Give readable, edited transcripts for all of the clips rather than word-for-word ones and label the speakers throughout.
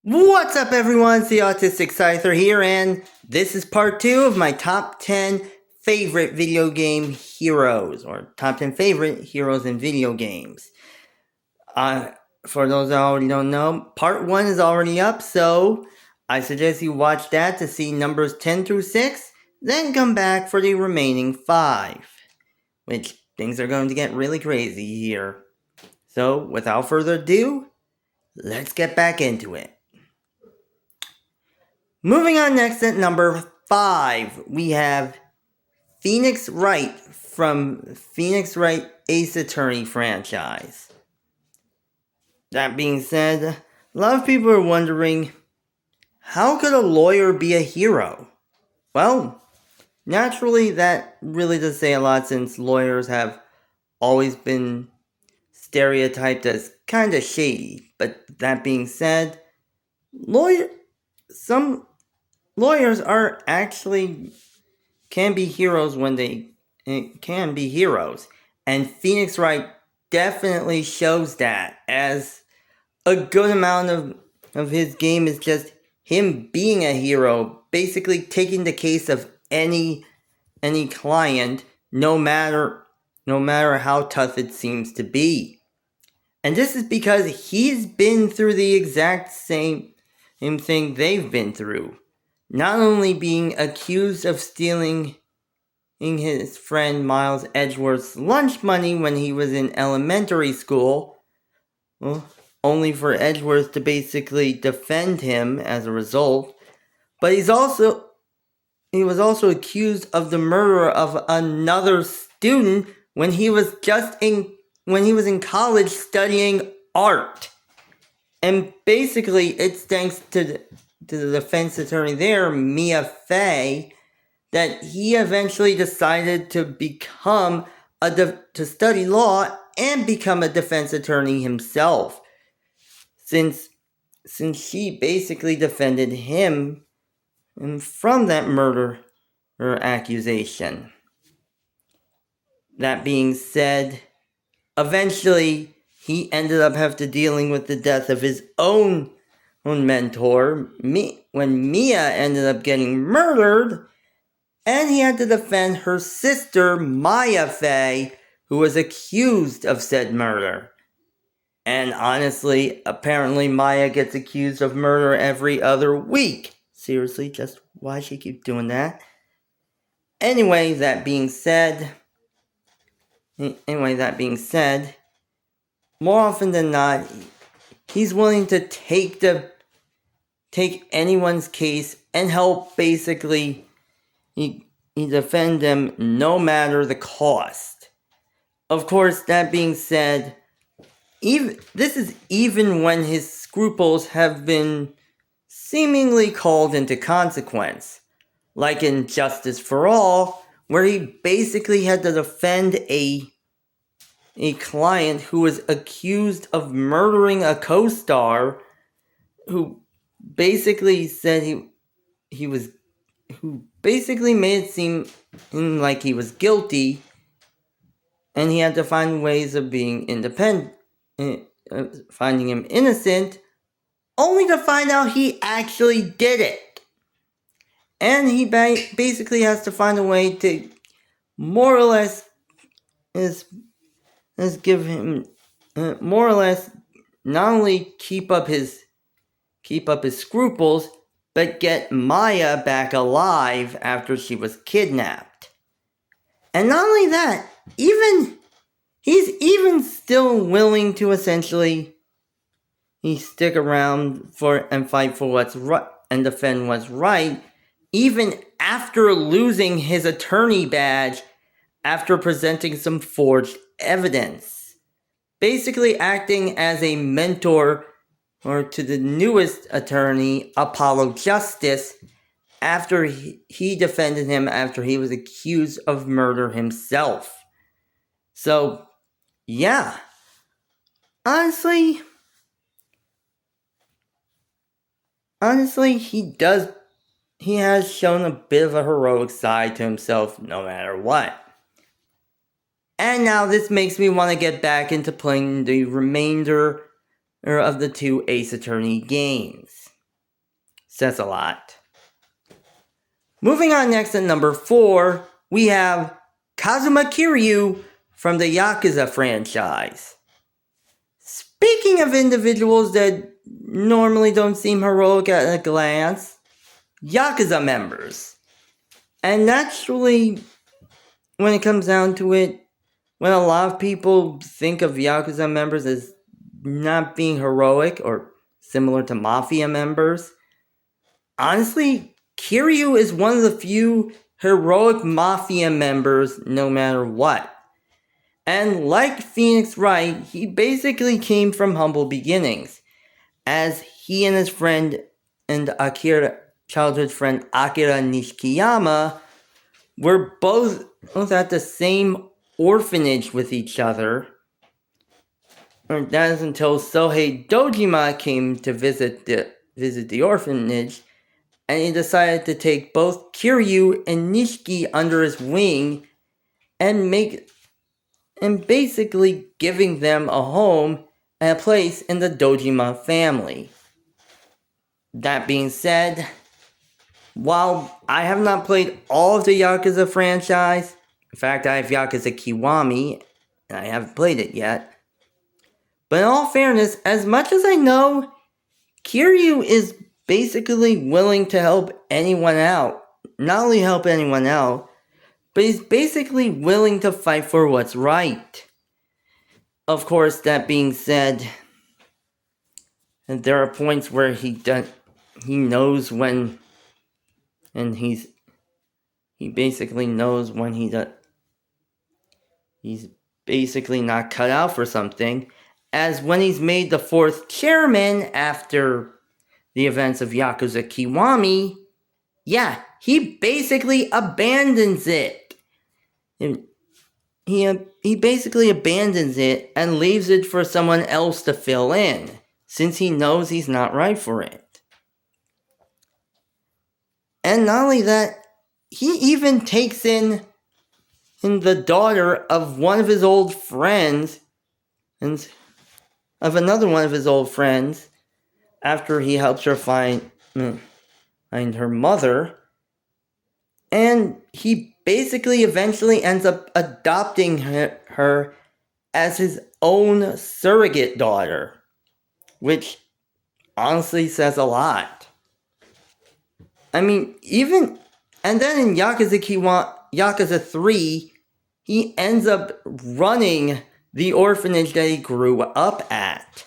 Speaker 1: What's up everyone, it's the Autistic Scyther here, and this is part 2 of my top 10 favorite video game heroes, or top 10 favorite heroes in video games. For those that already don't know, part 1 is already up, so I suggest you watch that to see numbers 10 through 6, then come back for the remaining 5, which things are going to get really crazy here. So, without further ado, let's get back into it. Moving on next at number 5, we have Phoenix Wright from Phoenix Wright Ace Attorney franchise. That being said, a lot of people are wondering, how could a lawyer be a hero? Well, naturally that really does say a lot, since lawyers have always been stereotyped as kinda shady. But that being said, some lawyers are actually can be heroes when they can be heroes, and Phoenix Wright definitely shows that, as a good amount of his game is just him being a hero, basically taking the case of any client, no matter how tough it seems to be. And this is because he's been through the exact same thing they've been through. Not only being accused of stealing his friend Miles Edgeworth's lunch money when he was in elementary school, only for Edgeworth to basically defend him as a result, but he was also accused of the murder of another student when he was in college studying art. And basically, it's thanks to the defense attorney there, Mia Fey, that he eventually decided to become to study law and become a defense attorney himself, since she basically defended him from that murder accusation. That being said, eventually he ended up dealing with the death of his own mentor, when Mia ended up getting murdered, and he had to defend her sister, Maya Fey, who was accused of said murder. And honestly, apparently Maya gets accused of murder every other week. Seriously, just why she keep doing that? Anyway, that being said, more often than not, he's willing to take anyone's case and help basically he defend them no matter the cost. Of course, that being said, this is even when his scruples have been seemingly called into consequence, like in Justice for All, where he basically had to defend a client who was accused of murdering a co-star, who basically said who basically made it seem like he was guilty, and he had to find ways of being independent, finding him innocent, only to find out he actually did it. And he basically has to find a way to more or less give him more or less not only keep up his scruples, but get Maya back alive after she was kidnapped. And not only that, he's even still willing to essentially stick around and fight for what's right and defend what's right, even after losing his attorney badge after presenting some forged evidence. Basically acting as a mentor to the newest attorney, Apollo Justice, after he defended him after he was accused of murder himself. So, yeah. Honestly, he has shown a bit of a heroic side to himself no matter what. And now this makes me want to get back into playing the remainder of the 2 Ace Attorney games. says a lot. Moving on next at number 4, we have Kazuma Kiryu from the Yakuza franchise. Speaking of individuals that normally don't seem heroic at a glance, Yakuza members. And naturally, when it comes down to it, when a lot of people think of Yakuza members as not being heroic or similar to Mafia members, honestly, Kiryu is one of the few heroic Mafia members no matter what. And like Phoenix Wright, he basically came from humble beginnings, as he and his childhood friend Akira Nishikiyama, were both at the same orphanage with each other. That is until Sohei Dojima came to visit the orphanage, and he decided to take both Kiryu and Nishiki under his wing and basically giving them a home and a place in the Dojima family. That being said, while I have not played all of the Yakuza franchise, in fact I have Yakuza Kiwami, and I haven't played it yet, but in all fairness, as much as I know, Kiryu is basically willing to help anyone out. Not only help anyone out, but he's basically willing to fight for what's right. Of course, that being said, there are points where he knows when, and he basically knows when he's basically not cut out for something, as when he's made the 4th chairman after the events of Yakuza Kiwami, he basically abandons it. He basically abandons it and leaves it for someone else to fill in, since he knows he's not right for it. And not only that, he even takes in the daughter of one of his old friends, and of another one of his old friends, after he helps her find her mother. And he basically eventually ends up adopting her as his own surrogate daughter, which honestly says a lot. I mean, and then in Yakuza 3, he ends up running the orphanage that he grew up at.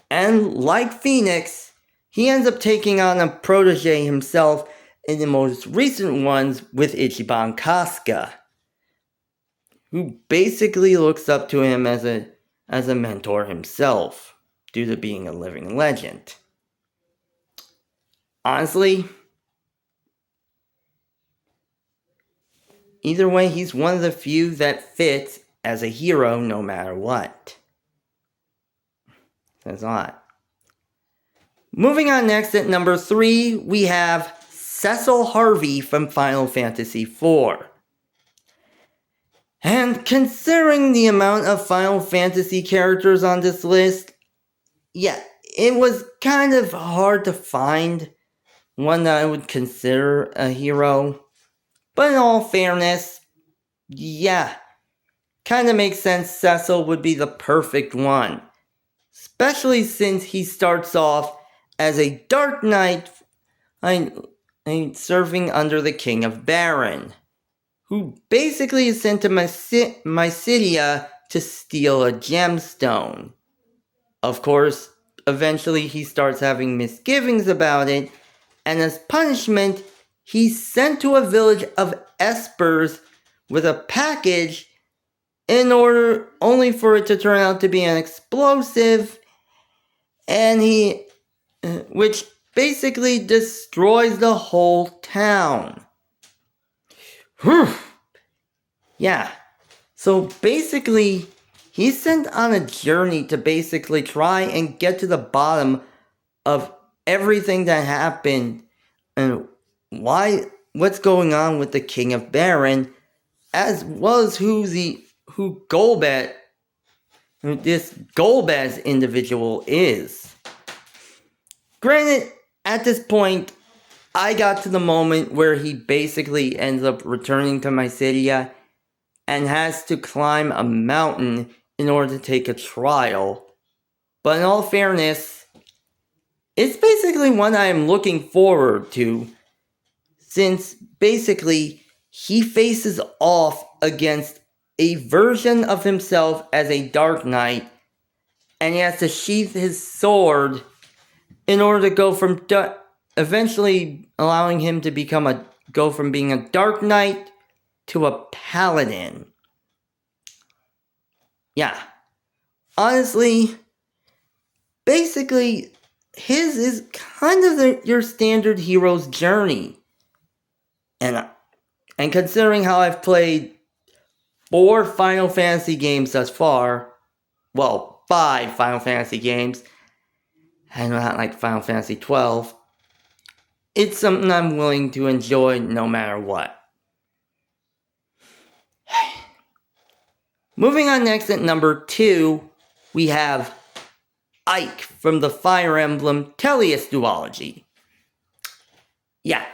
Speaker 1: And like Phoenix, he ends up taking on a protege himself in the most recent ones with Ichiban Kasuga, who basically looks up to him as a mentor himself, due to being a living legend. Honestly, either way, he's one of the few that fits as a hero no matter what. That's a lot. Moving on next at number 3, we have Cecil Harvey from Final Fantasy IV. And considering the amount of Final Fantasy characters on this list, it was kind of hard to find one that I would consider a hero. But in all fairness, kind of makes sense Cecil would be the perfect one. Especially since he starts off as a Dark Knight serving under the King of Baron, who basically is sent to Mysidia to steal a gemstone. Of course, eventually he starts having misgivings about it, and as punishment, he's sent to a village of Espers with a package only for it to turn out to be an explosive, and which basically destroys the whole town. So basically, he's sent on a journey to basically try and get to the bottom of everything that happened and what's going on with the King of Baron, as well as who this Golbez individual is. Granted, at this point, I got to the moment where he basically ends up returning to Mycedia and has to climb a mountain in order to take a trial. But in all fairness, it's basically one I am looking forward to, since basically he faces off against a version of himself as a Dark Knight, and he has to sheath his sword in order to go from eventually allowing him to go from being a Dark Knight to a Paladin. Yeah. Honestly, basically, his is kind of your standard hero's journey. And considering how I've played 4 Final Fantasy games thus far, well, 5 Final Fantasy games, and not like Final Fantasy 12, it's something I'm willing to enjoy no matter what. Moving on next at number 2, we have Ike from the Fire Emblem Teleus duology. Yeah.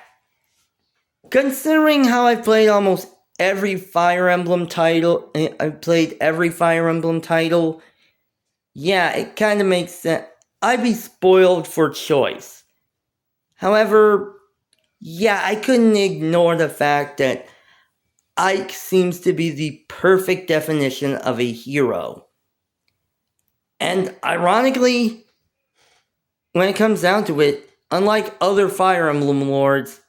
Speaker 1: Considering how I've played almost every Fire Emblem title, yeah, it kind of makes sense. I'd be spoiled for choice. However, yeah, I couldn't ignore the fact that Ike seems to be the perfect definition of a hero. And ironically, when it comes down to it, unlike other Fire Emblem lords,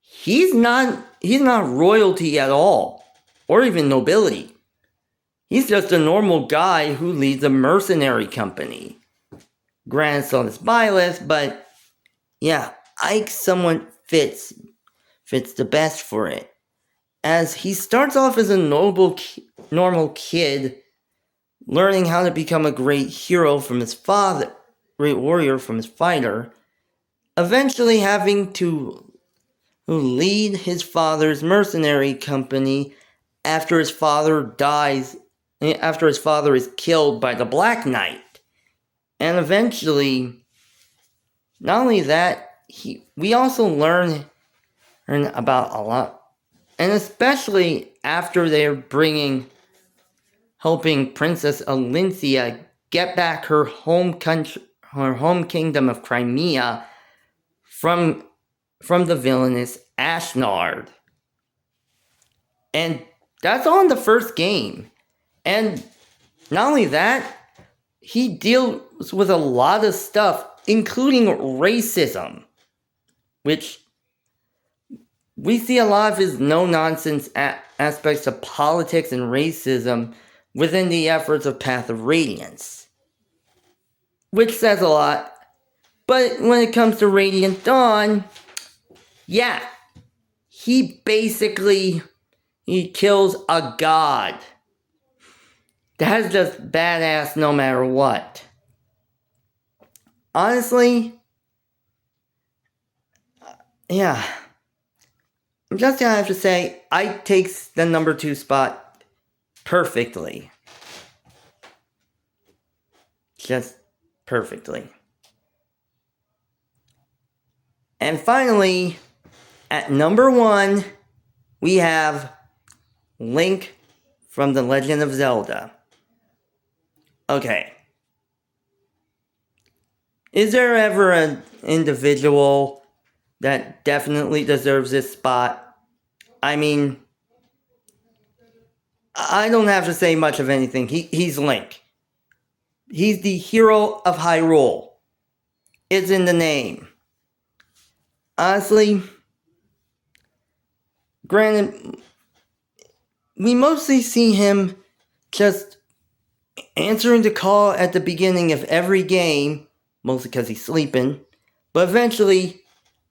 Speaker 1: he's not royalty at all, or even nobility. He's just a normal guy who leads a mercenary company. Granted, it's on his buy list, but yeah, Ike somewhat fits the best for it, as he starts off as a normal kid, learning how to become a great hero from his father, great warrior from his fighter, eventually having to lead his father's mercenary company after his father is killed by the Black Knight. And eventually, not only that, we also learn about a lot, and especially after they're helping Princess Alincia get back her home kingdom of Crimea from the villainous Ashnard. And that's all in the first game. And not only that, he deals with a lot of stuff, including racism, which we see a lot of his no-nonsense aspects of politics and racism within the efforts of Path of Radiance, which says a lot. But when it comes to Radiant Dawn, yeah, he kills a god. That's just badass no matter what. Honestly, yeah, I'm just gonna have to say, Ike takes the number 2 spot perfectly. Just perfectly. And finally, at number 1, we have Link from The Legend of Zelda. Okay. Is there ever an individual that definitely deserves this spot? I mean, I don't have to say much of anything. He's Link. He's the hero of Hyrule. It's in the name. Honestly, granted, we mostly see him just answering the call at the beginning of every game, mostly because he's sleeping, but eventually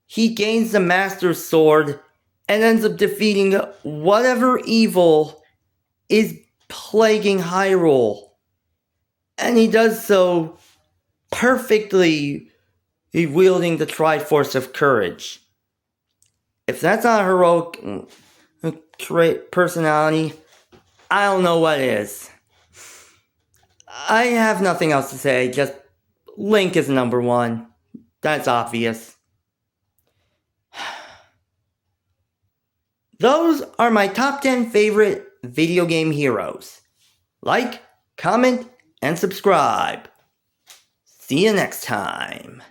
Speaker 1: he gains the Master Sword and ends up defeating whatever evil is plaguing Hyrule. And he does so perfectly, wielding the Triforce of Courage. If that's not a heroic personality, I don't know what is. I have nothing else to say, just Link is number 1. That's obvious. Those are my top 10 favorite video game heroes. Like, comment, and subscribe. See you next time.